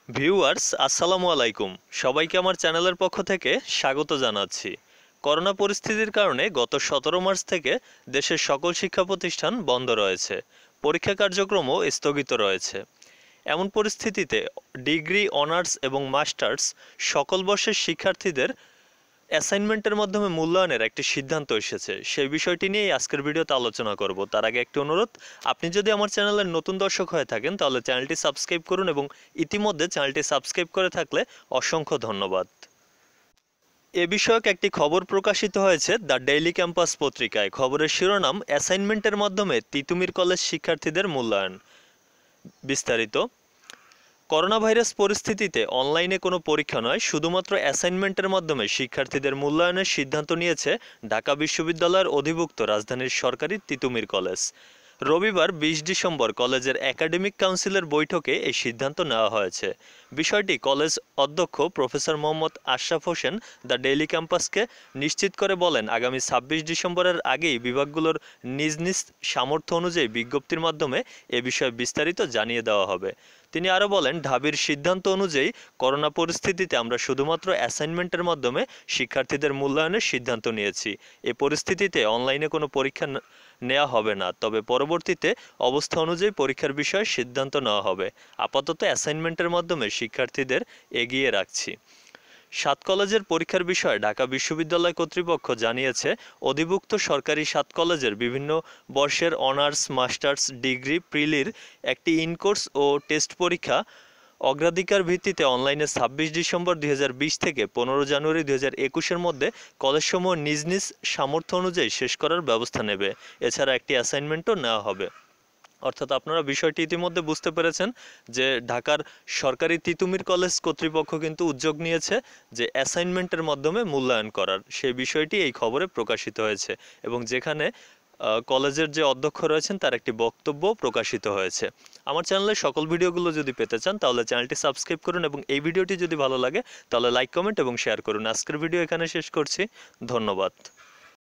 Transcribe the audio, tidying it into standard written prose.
Viewers আসসালামু আলাইকুম। সবাইকে আমার চ্যানেলের পক্ষ থেকে স্বাগত জানাচ্ছি। করোনা পরিস্থিতির কারণে গত 17 মার্চ থেকে দেশের সকল শিক্ষা প্রতিষ্ঠান বন্ধ রয়েছে, পরীক্ষা কার্যক্রমও স্থগিত রয়েছে। এমন পরিস্থিতিতে ডিগ্রি, অনার্স এবং মাস্টার্স সকল বর্ষের শিক্ষার্থীদের অ্যাসাইনমেন্টের মাধ্যমে মূল্যায়নের একটি সিদ্ধান্ত এসেছে। সেই বিষয়টি নিয়েই আজকের ভিডিওতে আলোচনা করব। তার আগে একটি অনুরোধ, আপনি যদি আমার চ্যানেলের নতুন দর্শক হয়ে থাকেন তাহলে চ্যানেলটি সাবস্ক্রাইব করুন এবং ইতিমধ্যে চ্যানেলটি সাবস্ক্রাইব করে থাকলে অসংখ্য ধন্যবাদ। এ বিষয়ক একটি খবর প্রকাশিত হয়েছে দ্য ডেইলি ক্যাম্পাস পত্রিকায়। খবরের শিরোনাম, অ্যাসাইনমেন্টের মাধ্যমে তিতুমির কলেজ শিক্ষার্থীদের মূল্যায়ন। বিস্তারিত, করোনা ভাইরাস পরিস্থিতিতে অনলাইনে কোনো পরীক্ষা নয়, শুধুমাত্র অ্যাসাইনমেন্টের মাধ্যমে শিক্ষার্থীদের মূল্যায়নের সিদ্ধান্ত নিয়েছে ঢাকা বিশ্ববিদ্যালয়ের অধিভুক্ত রাজধানীর সরকারি তিতুমির কলেজ। রবিবার 20 ডিসেম্বর কলেজের একাডেমিক কাউন্সিলের বৈঠকে এই সিদ্ধান্ত নেওয়া হয়েছে। বিষয়টি কলেজ অধ্যক্ষ professor Mohammad Ashraf Hossain the daily ক্যাম্পাসকে নিশ্চিত করে বলেন, আগামী 26 ডিসেম্বরের আগেই বিভাগগুলোর নিজ নিজ সামর্থ্য অনুযায়ী বিজ্ঞপ্তির মাধ্যমে এ বিষয়ে বিস্তারিত জানিয়ে দেওয়া হবে। তিনি আরও বলেন, ঢাবির সিদ্ধান্ত অনুযায়ী করোনা পরিস্থিতিতে আমরা শুধুমাত্র অ্যাসাইনমেন্টের মাধ্যমে শিক্ষার্থীদের মূল্যায়নের সিদ্ধান্ত নিয়েছি। এ পরিস্থিতিতে অনলাইনে কোনো পরীক্ষা নেওয়া হবে না, তবে পরবর্তীতে অবস্থা অনুযায়ী পরীক্ষার বিষয়ে সিদ্ধান্ত নেওয়া হবে। আপাতত অ্যাসাইনমেন্টের মাধ্যমে শিক্ষার্থীদের এগিয়ে রাখছি। 7 কলেজের পরীক্ষার বিষয়ে ঢাকা বিশ্ববিদ্যালয় কর্তৃপক্ষ জানিয়েছে, অধিভুক্ত সরকারি 7 কলেজের বিভিন্ন বর্ষের অনার্স, মাস্টার্স, ডিগ্রি, প্রিলির একটি ইনকোর্স ও টেস্ট পরীক্ষা অগ্রাধিকার ভিত্তিতে অনলাইনে 26 ডিসেম্বর 2020 থেকে 15 জানুয়ারি 2021-এর মধ্যে কলেজসমূহ নিজ নিজ সামর্থ্য অনুযায়ী শেষ করার ব্যবস্থা নেবে। এছাড়া একটি অ্যাসাইনমেন্টও নেওয়া হবে। অর্থাৎ আপনারা বিষয়টি ইতিমধ্যে বুঝতে পেরেছেন যে ঢাকার সরকারি তিতুমির কলেজ কর্তৃপক্ষ কিন্তু উদ্যোগ নিয়েছে যে অ্যাসাইনমেন্টের মাধ্যমে মূল্যায়ন করার। সেই বিষয়টি এই খবরে প্রকাশিত হয়েছে এবং যেখানে কলেজের যে অধ্যক্ষ রয়েছেন তার একটি বক্তব্য প্রকাশিত হয়েছে। আমার চ্যানেলের সকল ভিডিওগুলো যদি পেতে চান তাহলে চ্যানেলটি সাবস্ক্রাইব করুন এবং এই ভিডিওটি যদি ভালো লাগে তাহলে লাইক, কমেন্ট এবং শেয়ার করুন। আজকের ভিডিও এখানে শেষ করছি। ধন্যবাদ।